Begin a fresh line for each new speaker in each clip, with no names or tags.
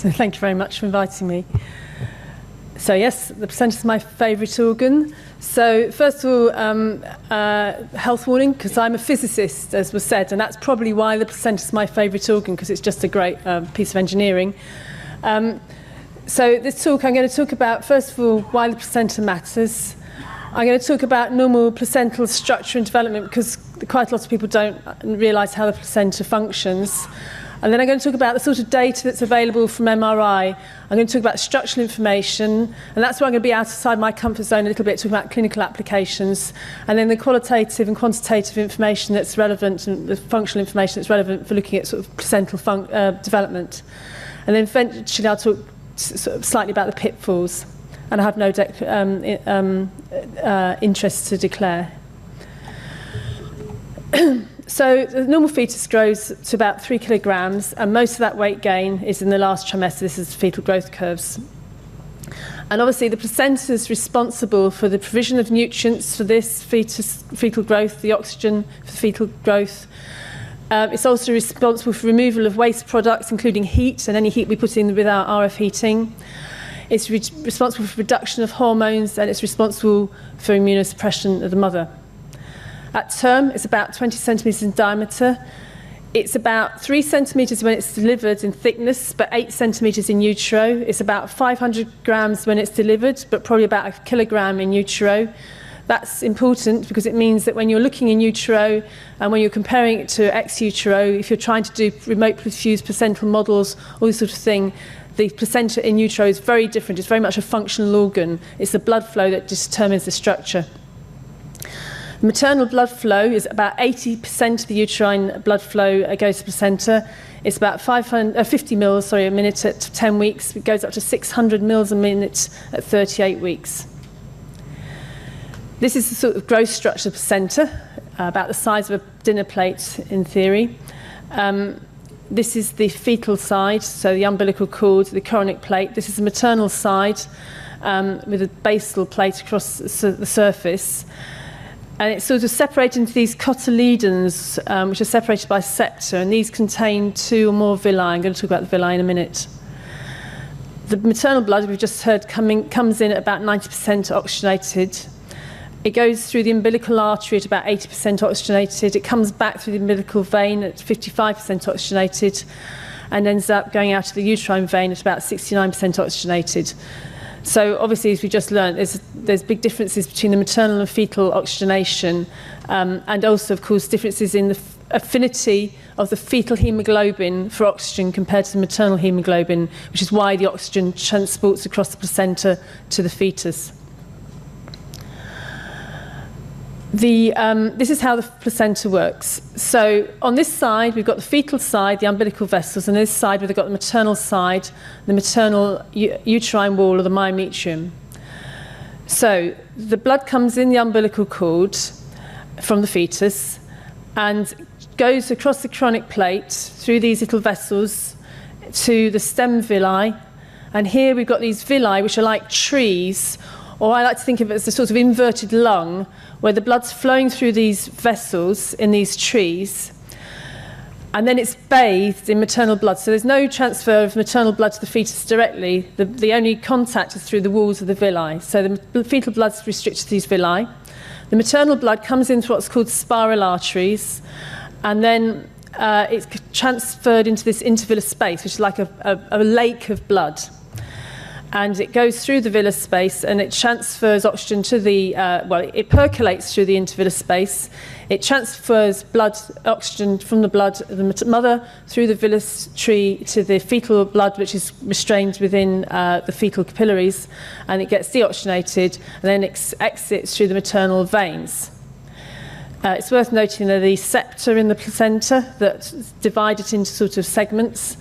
So thank you very much for inviting me. So yes, the placenta is my favourite organ. So first of all, health warning, because I'm a physicist, as was said, and that's probably why the placenta is my favourite organ, because it's just a great piece of engineering. So this talk, I'm going to talk about, first of all, why the placenta matters. I'm going to talk about normal placental structure and development, because quite a lot of people don't realise how the placenta functions. And then I'm going to talk about the sort of data that's available from MRI. I'm going to talk about structural information, and that's where I'm going to be outside my comfort zone a little bit, talking about clinical applications, and then the qualitative and quantitative information that's relevant, and the functional information that's relevant for looking at sort of placental development. And then eventually I'll talk sort of slightly about the pitfalls, and I have no interest to declare. So the normal fetus grows to about 3 kilograms, and most of that weight gain is in the last trimester. This is fetal growth curves. And obviously the placenta is responsible for the provision of nutrients for this fetal growth, the oxygen for fetal growth. It's also responsible for removal of waste products, including heat, and any heat we put in with our RF heating. It's responsible for reduction of hormones, and it's responsible for immunosuppression of the mother. At term, it's about 20 centimetres in diameter. It's about 3 centimetres when it's delivered in thickness, but 8 centimetres in utero. It's about 500 grams when it's delivered, but probably about 1 kilogram in utero. That's important because it means that when you're looking in utero and when you're comparing it to ex utero, if you're trying to do remote perfused placental models, all this sort of thing, the placenta in utero is very different. It's very much a functional organ. It's the blood flow that determines the structure. Maternal blood flow is about 80% of the uterine blood flow goes to placenta. It's about 50 mils a minute at 10 weeks. It goes up to 600 mils a minute at 38 weeks. This is the sort of growth structure of the placenta, about the size of a dinner plate in theory. This is the fetal side, so the umbilical cord, the coronic plate. This is the maternal side with a basal plate across the surface. And it's sort of separated into these cotyledons, which are separated by septa, and these contain 2 or more villi. I'm going to talk about the villi in a minute. The maternal blood, we've just heard, comes in at about 90% oxygenated. It goes through the umbilical artery at about 80% oxygenated. It comes back through the umbilical vein at 55% oxygenated, and ends up going out of the uterine vein at about 69% oxygenated. So obviously, as we just learned, there's big differences between the maternal and fetal oxygenation, and also, of course, differences in the affinity of the fetal hemoglobin for oxygen compared to the maternal hemoglobin, which is why the oxygen transports across the placenta to the fetus. This is how the placenta works. So on this side, we've got the fetal side, the umbilical vessels, and on this side, we've got the maternal side, the maternal uterine wall, or the myometrium. So the blood comes in the umbilical cord from the fetus and goes across the coronic plate through these little vessels to the stem villi. And here we've got these villi, which are like trees, or I like to think of it as a sort of inverted lung, where the blood's flowing through these vessels in these trees, and then it's bathed in maternal blood. So there's no transfer of maternal blood to the fetus directly. The only contact is through the walls of the villi. So the fetal blood's restricted to these villi. The maternal blood comes in through what's called spiral arteries, and then it's transferred into this intervillous space, which is like a lake of blood. And it goes through the villous space, and it transfers oxygen to the, it percolates through the intervillous space. It transfers oxygen from the blood of the mother through the villous tree to the fetal blood, which is restrained within the fetal capillaries, and it gets deoxygenated, and then it exits through the maternal veins. It's worth noting that the septa in the placenta that's divided into sort of segments,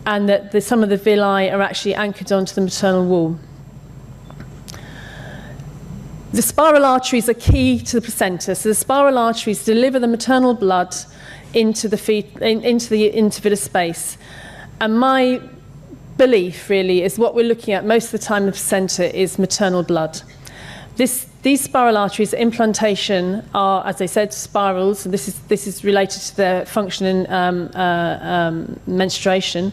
and that some of the villi are actually anchored onto the maternal wall. The spiral arteries are key to the placenta. So the spiral arteries deliver the maternal blood into the intervillous space. And my belief, really, is what we're looking at most of the time in the placenta is maternal blood. These spiral arteries at implantation are, as I said, spirals, and this is related to their function in menstruation.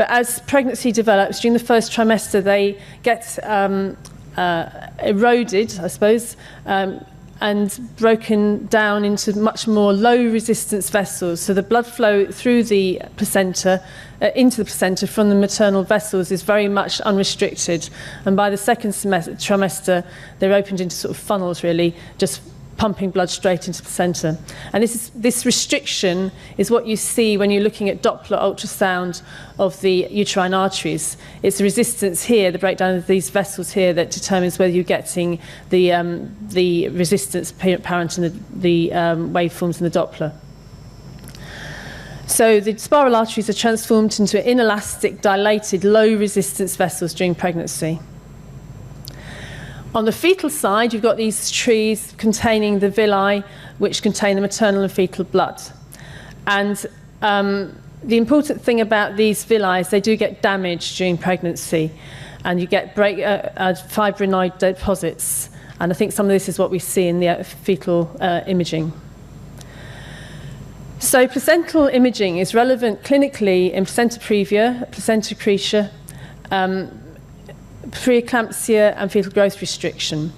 But as pregnancy develops, during the first trimester, they get eroded, I suppose, and broken down into much more low-resistance vessels. So the blood flow through the placenta, into the placenta from the maternal vessels is very much unrestricted. And by the second trimester, they're opened into sort of funnels, really, just pumping blood straight into the placenta. And this restriction is what you see when you're looking at Doppler ultrasound of the uterine arteries. It's the resistance here, the breakdown of these vessels here, that determines whether you're getting the resistance apparent in the waveforms in the Doppler. So the spiral arteries are transformed into inelastic, dilated, low-resistance vessels during pregnancy. On the fetal side, you've got these trees containing the villi, which contain the maternal and fetal blood. And the important thing about these villi is they do get damaged during pregnancy, and you get fibrinoid deposits. And I think some of this is what we see in the fetal imaging. So placental imaging is relevant clinically in Placental Previa, Placental Accretia, preeclampsia and fetal growth restriction.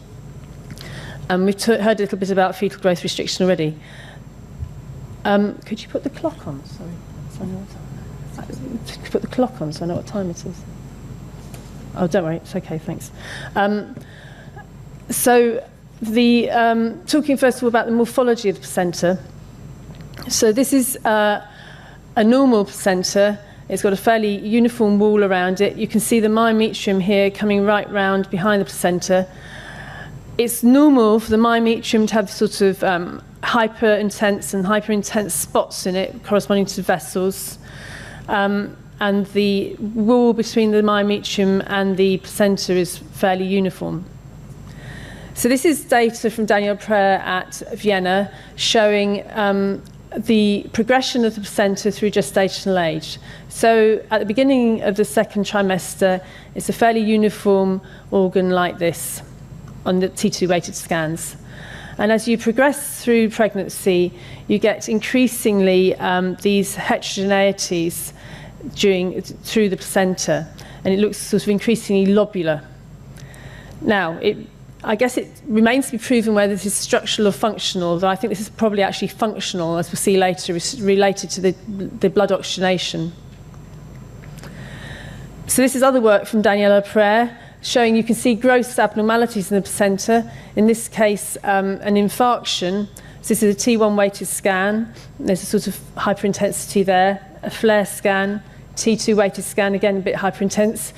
And we've heard a little bit about fetal growth restriction already. Could you put the clock on? Sorry. Could you put the clock on so I know what time it is? Oh, don't worry. It's okay, thanks. So talking first of all about the morphology of the placenta. So this is a normal placenta. It's got a fairly uniform wall around it. You can see the myometrium here coming right round behind the placenta. It's normal for the myometrium to have sort of hyper-intense and hyper-intense spots in it corresponding to vessels. And the wall between the myometrium and the placenta is fairly uniform. So this is data from Daniel Prayer at Vienna showing the progression of the placenta through gestational age. So at the beginning of the second trimester, it's a fairly uniform organ like this on the T2 weighted scans. And as you progress through pregnancy, you get increasingly these heterogeneities through the placenta, and it looks sort of increasingly lobular. Now, I guess it remains to be proven whether this is structural or functional, though I think this is probably actually functional, as we'll see later, related to the blood oxygenation. So this is other work from Daniela Prayer, showing you can see gross abnormalities in the placenta. In this case, an infarction. So this is a T1 weighted scan. There's a sort of hyperintensity there. A flare scan, T2 weighted scan, again a bit hyperintense.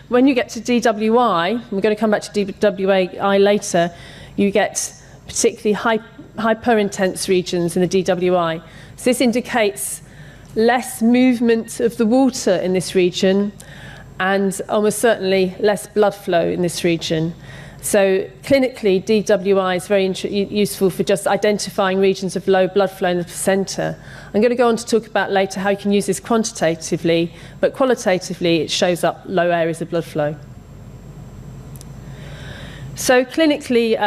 When you get to DWI, we're going to come back to DWI later, you get particularly hyperintense regions in the DWI. So this indicates less movement of the water in this region and almost certainly less blood flow in this region. So clinically, DWI is very useful for just identifying regions of low blood flow in the placenta. I'm going to go on to talk about later how you can use this quantitatively, but qualitatively it shows up low areas of blood flow. So clinically,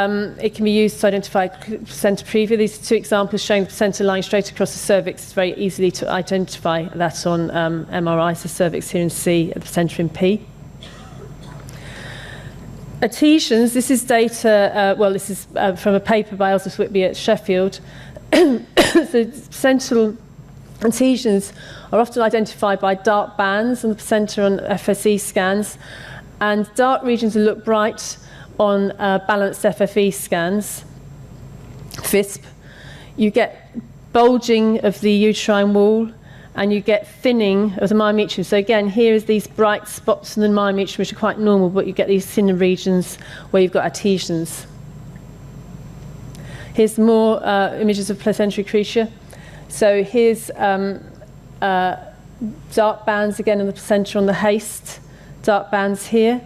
it can be used to identify Placental Previa. These are two examples showing the placenta lying straight across the cervix. It's very easily to identify that on MRI, so cervix here in C, at the placenta in P. Adhesions, this is data, this is from a paper by Elizabeth Whitby at Sheffield. So placental adhesions are often identified by dark bands on the placenta on FSE scans, and dark regions will look bright on balanced FFE scans, FISP. You get bulging of the uterine wall, and you get thinning of the myometrium. So again, here is these bright spots in the myometrium, which are quite normal, but you get these thinner regions where you've got adhesions. Here's more images of Placental Accretia. So here's dark bands again in the placenta on the haste, dark bands here.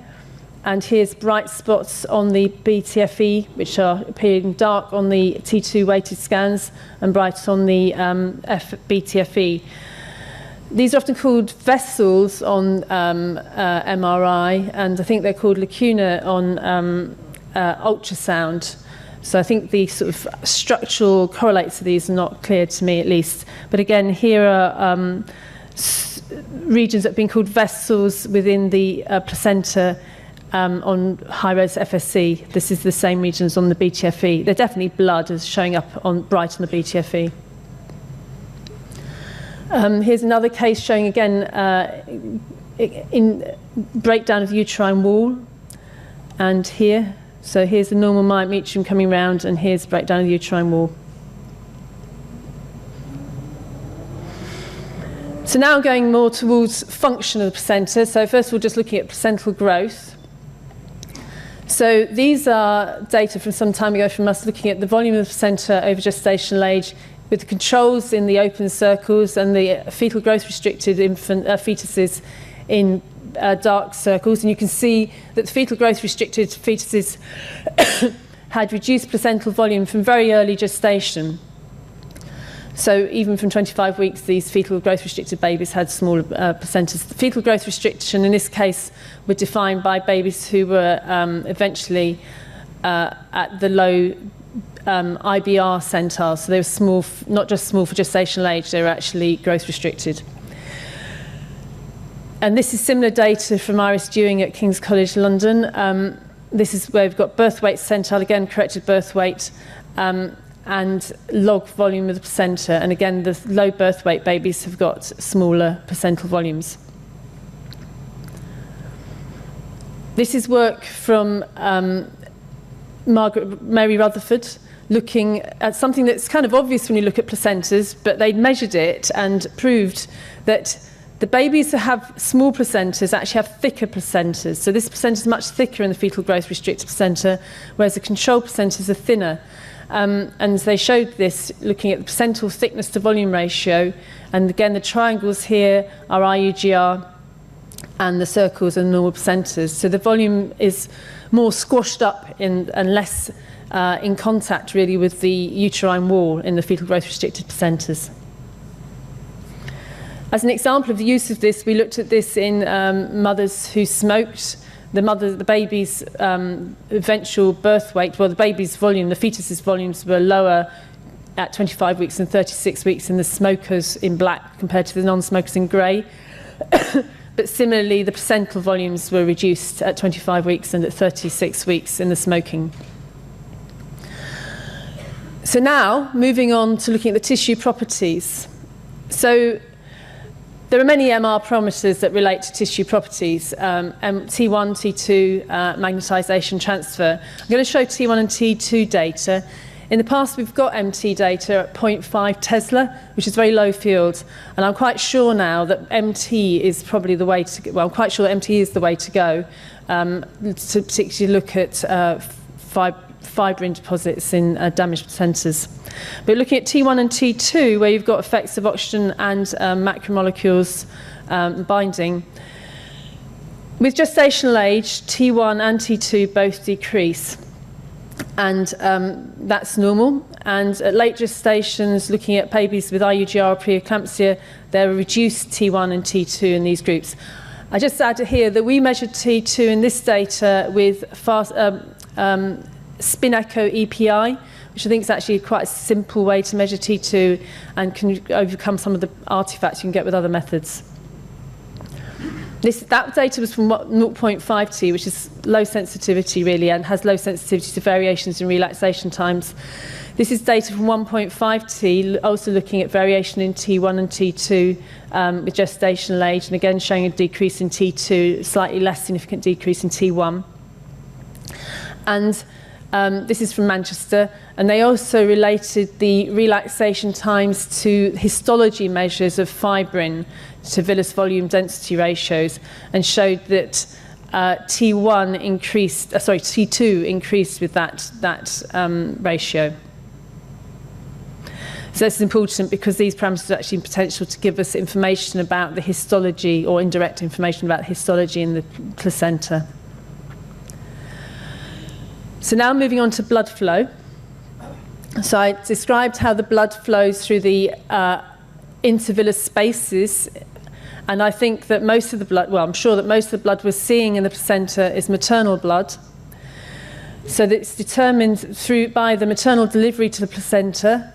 And here's bright spots on the BTFE, which are appearing dark on the T2 weighted scans and bright on the BTFE. These are often called vessels on MRI, and I think they're called lacuna on ultrasound. So I think the sort of structural correlates to these are not clear to me, at least. But again, here are regions that have been called vessels within the placenta on high-res FSC. This is the same regions on the BTFE. They're definitely blood as showing up bright on the BTFE. Here's another case showing again in breakdown of the uterine wall, and here. So here's the normal myometrium coming round, and here's breakdown of the uterine wall. So now going more towards function of the placenta. So first of all, just looking at placental growth. So these are data from some time ago from us looking at the volume of the placenta over gestational age with the controls in the open circles and the fetal growth restricted infant fetuses in dark circles. And you can see that the fetal growth restricted fetuses had reduced placental volume from very early gestation. So even from 25 weeks, these fetal growth restricted babies had smaller placentas. The fetal growth restriction in this case were defined by babies who were eventually at the low IBR centile. So they were small, not just small for gestational age, they were actually growth restricted. And this is similar data from Iris Dewing at King's College London. This is where we've got birth weight centile, again corrected birth weight, and log volume of the placenta. And again, the low birth weight babies have got smaller placental volumes. This is work from Mary Rutherford, looking at something that's kind of obvious when you look at placentas, but they measured it and proved that the babies that have small placentas actually have thicker placentas. So this placenta is much thicker in the fetal growth restricted placenta, whereas the control placentas are thinner. And they showed this looking at the placental thickness to volume ratio. And again, the triangles here are IUGR and the circles are normal placentas. So the volume is more squashed up and less in contact really with the uterine wall in the fetal growth restricted placentas. As an example of the use of this, we looked at this in mothers who smoked. The baby's eventual birth weight, well, the baby's volume, the fetus's volumes were lower at 25 weeks and 36 weeks in the smokers in black compared to the non-smokers in grey. But similarly, the placental volumes were reduced at 25 weeks and at 36 weeks in the smoking. So now, moving on to looking at the tissue properties. So there are many MR parameters that relate to tissue properties, T1, T2, magnetisation, transfer. I'm going to show T1 and T2 data. In the past, we've got MT data at 0.5 Tesla, which is very low field. And I'm quite sure now that MT is probably the way to go. Well, I'm quite sure that MT is the way to go, to particularly look at fibrin deposits in damaged placentas. But looking at T1 and T2, where you've got effects of oxygen and macromolecules binding, with gestational age, T1 and T2 both decrease. And that's normal. And at late gestations, looking at babies with IUGR or preeclampsia, there are reduced T1 and T2 in these groups. I just add here that we measured T2 in this data with spin echo EPI, which I think is actually quite a simple way to measure T2 and can overcome some of the artifacts you can get with other methods. That data was from 0.5 T, which is low sensitivity really, and has low sensitivity to variations in relaxation times. This is data from 1.5 T, also looking at variation in T1 and T2 with gestational age, and again showing a decrease in T2, slightly less significant decrease in T1. And this is from Manchester, and they also related the relaxation times to histology measures of fibrin to Villous volume density ratios, and showed that T2 increased with that ratio. So this is important because these parameters are actually potential to give us information about the histology, or indirect information about the histology in the placenta. So now moving on to blood flow. So I described how the blood flows through the intervillous spaces, and I think that most of the blood, well, I'm sure that most of the blood we're seeing in the placenta is maternal blood. So that it's determined by the maternal delivery to the placenta,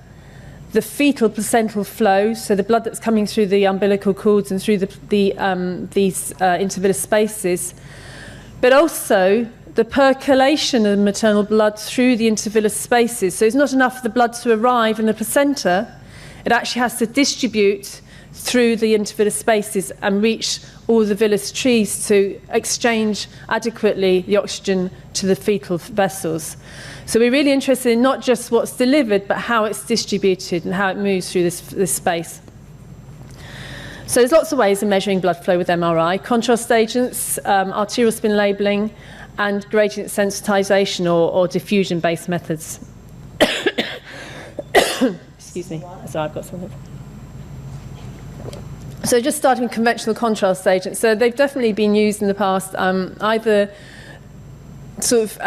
the fetal placental flow, so the blood that's coming through the umbilical cords and through these intervillous spaces, but also the percolation of the maternal blood through the intervillous spaces. So it's not enough for the blood to arrive in the placenta, it actually has to distribute through the intervillous spaces and reach all the villous trees to exchange adequately the oxygen to the fetal vessels. So we're really interested in not just what's delivered, but how it's distributed and how it moves through this space. So there's lots of ways of measuring blood flow with MRI. Contrast agents, arterial spin labeling, and gradient sensitization or diffusion-based methods. Excuse me, sorry, I've got something. So just starting with conventional contrast agents. So they've definitely been used in the past, either sort of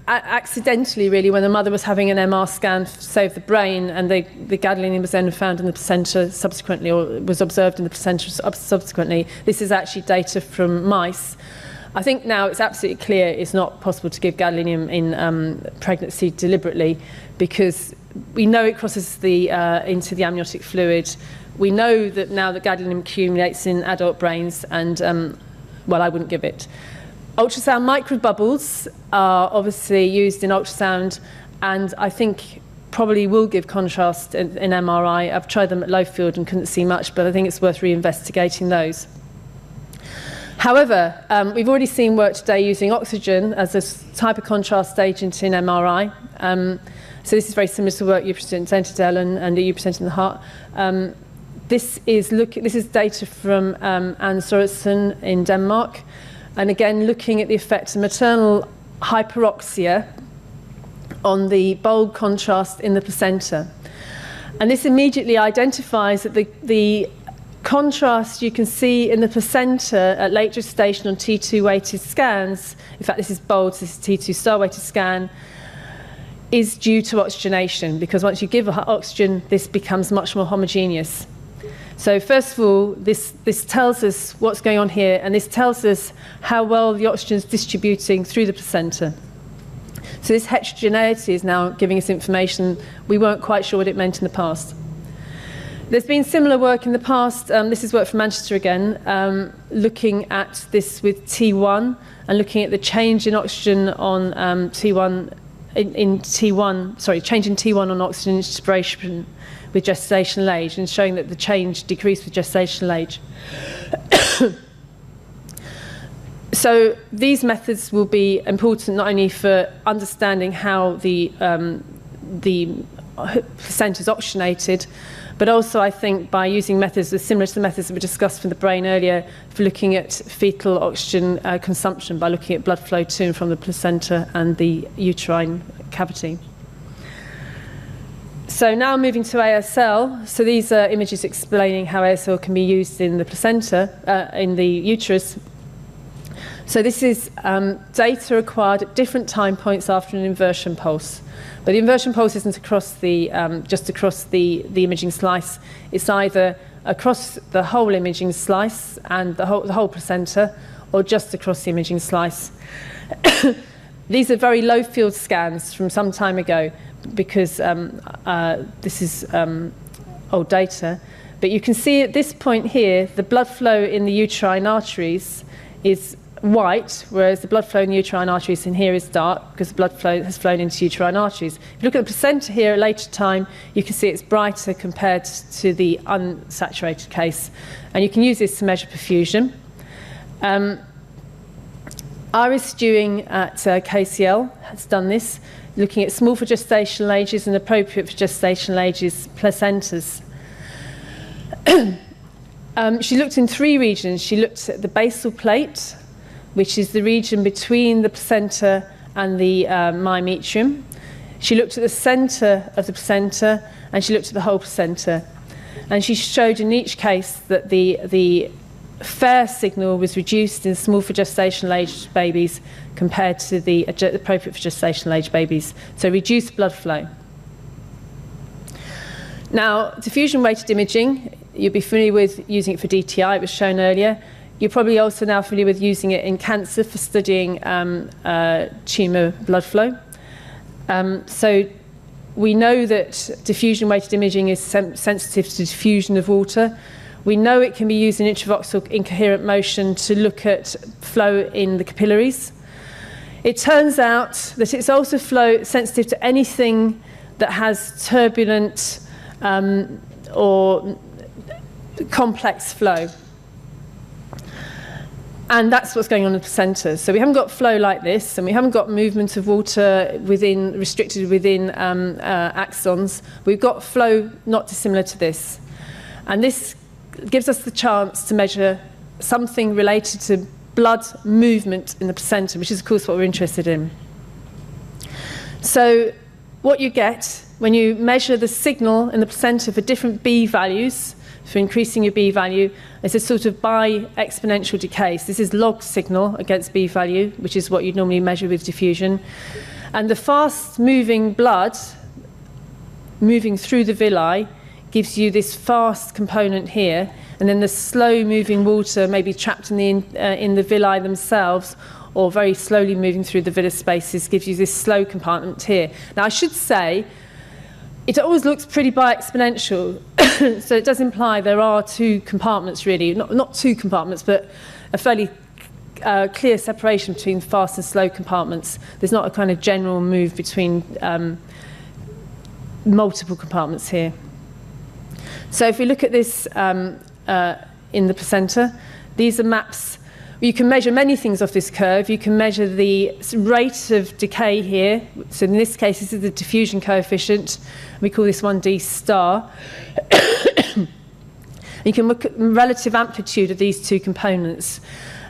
accidentally, really, when the mother was having an MR scan, say, of the brain, and the gadolinium was then found in the placenta subsequently, or was observed in the placenta subsequently. This is actually data from mice. I think now it's absolutely clear it's not possible to give gadolinium in pregnancy deliberately, because we know it crosses into the amniotic fluid. We know that now that gadolinium accumulates in adult brains, and, well, I wouldn't give it. Ultrasound microbubbles are obviously used in ultrasound, and I think probably will give contrast in MRI. I've tried them at low field and couldn't see much, but I think it's worth reinvestigating those. However, we've already seen work today using oxygen as a type of contrast agent in MRI. So this is very similar to work you presented, Ellen, and you presented in the heart. This is data from Anne Sorensen in Denmark, and again looking at the effects of maternal hyperoxia on the bulb contrast in the placenta. And this immediately identifies that the contrast you can see in the placenta at late gestation on T2 weighted scans, in fact this is bold, this is T2 star weighted scan, is due to oxygenation, because once you give oxygen, this becomes much more homogeneous. So first of all, this tells us what's going on here, and this tells us how well the oxygen is distributing through the placenta. So this heterogeneity is now giving us information we weren't quite sure what it meant in the past. There's been similar work in the past. This is work from Manchester again, looking at this with T1 and looking at the change in oxygen on T1, change in T1 on oxygen inspiration with gestational age, and showing that the change decreased with gestational age. So these methods will be important not only for understanding how the placenta is oxygenated, but also I think by using methods similar to the methods that we discussed from the brain earlier, for looking at fetal oxygen consumption by looking at blood flow to and from the placenta and the uterine cavity. So now moving to ASL. So these are images explaining how ASL can be used in the placenta, in the uterus. So this is data acquired at different time points after an inversion pulse. But the inversion pulse isn't across the, just across the imaging slice. It's either across the whole imaging slice and the whole placenta, or just across the imaging slice. These are very low field scans from some time ago, because this is old data. But you can see at this point here, the blood flow in the uterine arteries is white, whereas the blood flow in the uterine arteries in here is dark, because the blood flow has flown into uterine arteries. If you look at the placenta here at a later time, you can see it's brighter compared to the unsaturated case. And you can use this to measure perfusion. Iris Dewing at KCL has done this, looking at small for gestational ages and appropriate for gestational ages placentas. She looked in 3 regions. She looked at the basal plate, which is the region between the placenta and the myometrium. She looked at the centre of the placenta, and she looked at the whole placenta. And she showed in each case that the fair signal was reduced in small for gestational age babies compared to the appropriate for gestational age babies, so reduced blood flow. Now, diffusion weighted imaging, you'll be familiar with using it for DTI, it was shown earlier. You're probably also now familiar with using it in cancer for studying tumour blood flow. So We know that diffusion-weighted imaging is sensitive to diffusion of water. We know it can be used in intravoxal incoherent motion to look at flow in the capillaries. It turns out that it's also flow sensitive to anything that has turbulent or complex flow. And that's what's going on in the placenta. So we haven't got flow like this, and we haven't got movement of water restricted within axons. We've got flow not dissimilar to this. And this gives us the chance to measure something related to blood movement in the placenta, which is, of course, what we're interested in. So what you get when you measure the signal in the placenta for different B values, for increasing your B value, is a sort of bi-exponential decay. So this is log signal against B value, which is what you'd normally measure with diffusion. And the fast-moving blood moving through the villi gives you this fast component here, and then the slow-moving water may be trapped in the villi themselves, or very slowly moving through the villous spaces gives you this slow compartment here. Now, I should say, it always looks pretty bi-exponential, so it does imply there are two compartments, really. Not two compartments, but a fairly clear separation between fast and slow compartments. There's not a kind of general move between multiple compartments here. So if we look at this in the placenta, these are maps. You can measure many things off this curve. You can measure the rate of decay here. So in this case, this is the diffusion coefficient. We call this 1D star. You can look at the relative amplitude of these two components.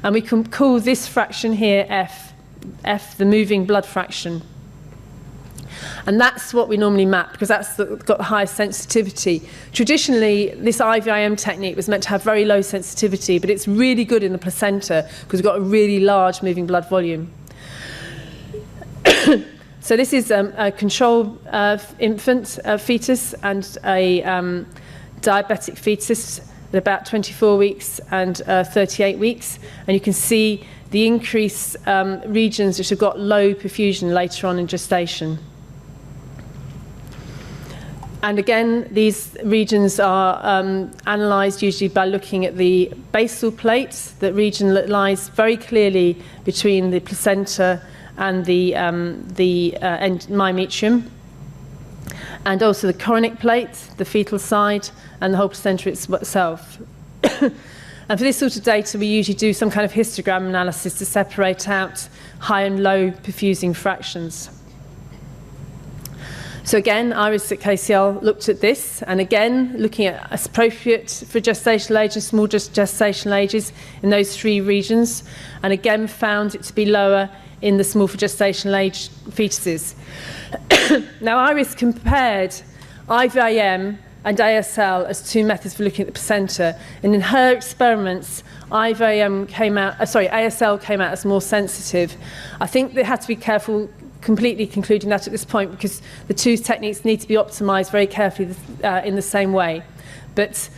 And we can call this fraction here F, the moving blood fraction. And that's what we normally map, because that's got the highest sensitivity. Traditionally, this IVIM technique was meant to have very low sensitivity, but it's really good in the placenta because we've got a really large moving blood volume. So this is a control infant, fetus, and a diabetic fetus at about 24 weeks and 38 weeks. And you can see the increased regions which have got low perfusion later on in gestation. And again, these regions are analysed usually by looking at the basal plate, that region that lies very clearly between the placenta and the myometrium, and also the coronic plate, the fetal side, and the whole placenta itself. And for this sort of data, we usually do some kind of histogram analysis to separate out high and low perfusing fractions. So again, Iris at KCL looked at this, and again, looking at appropriate for gestational age and small gestational ages in those three regions, and again found it to be lower in the small for gestational age fetuses. Now, Iris compared IVIM and ASL as two methods for looking at the placenta, and in her experiments, ASL came out as more sensitive. I think they had to be careful completely concluding that at this point, because the two techniques need to be optimized very carefully in the same way. But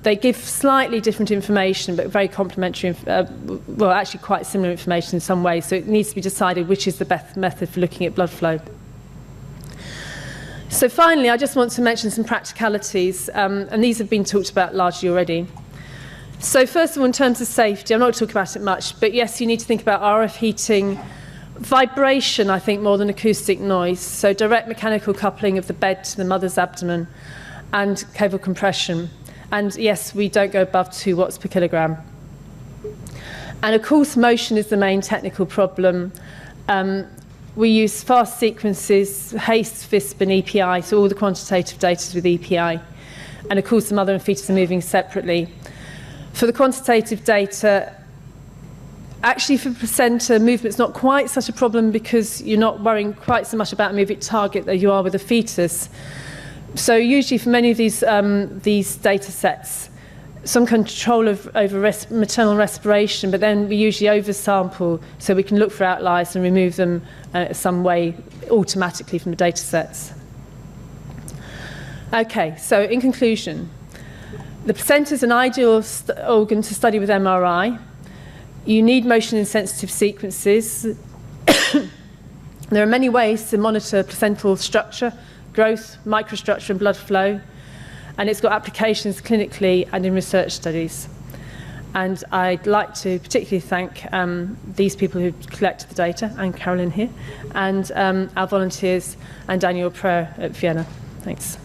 they give slightly different information, but very complementary, well, actually quite similar information in some ways. So it needs to be decided which is the best method for looking at blood flow. So finally, I just want to mention some practicalities, and these have been talked about largely already. So first of all, in terms of safety, I'm not talking about it much, but yes, you need to think about RF heating, vibration, I think, more than acoustic noise. So direct mechanical coupling of the bed to the mother's abdomen, and cable compression. And yes, we don't go above 2 watts per kilogram. And of course, motion is the main technical problem. We use fast sequences, HASTE, FISP, and EPI, so all the quantitative data is with EPI. And of course, the mother and fetus are moving separately. For the quantitative data, actually, for placenta, movement's not quite such a problem because you're not worrying quite so much about a moving target that you are with a fetus. So usually for many of these data sets, some control over maternal respiration, but then we usually oversample so we can look for outliers and remove them some way automatically from the data sets. Okay, so in conclusion, the placenta is an ideal organ to study with MRI. You need motion in sensitive sequences. There are many ways to monitor placental structure, growth, microstructure and blood flow, and it's got applications clinically and in research studies. And I'd like to particularly thank these people who collected the data, and Carolyn here, and our volunteers and Daniel Preur at Vienna. Thanks.